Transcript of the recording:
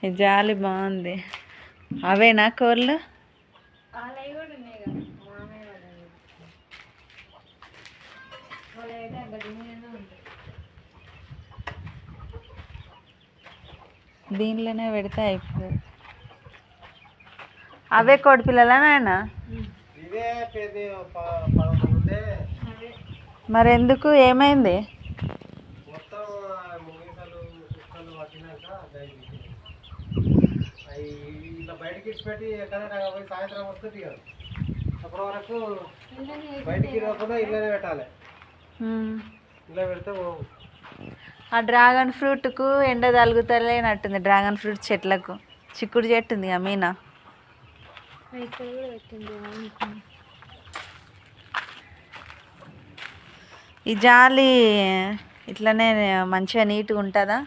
ఈ జాలి బాగుంది. అవేనా కోళ్ళు? దీనిలోనే పెడితే అయిపోతుంది. అవే కోడి పిల్లలా నాయన? మరి ఎందుకు, ఏమైంది? బయటకి ఇచ్చిపెట్టి ఎక్కడైనా పోయి సాయంత్రం వస్తుంది కదా, అప్పటి వరకు బయటికి రాకుండా ఇళ్ళనే పెట్టాలి. ఇలా పెడితే ఆ డ్రాగన్ ఫ్రూట్కు ఎండ తగులుతలేనట్టుంది. డ్రాగన్ ఫ్రూట్ చెట్లకు చిక్కుడు చెట్టు ఉంది కదా మీనా, ఈ జాలి ఇట్లనే మంచిగా నీట్గా ఉంటుందా?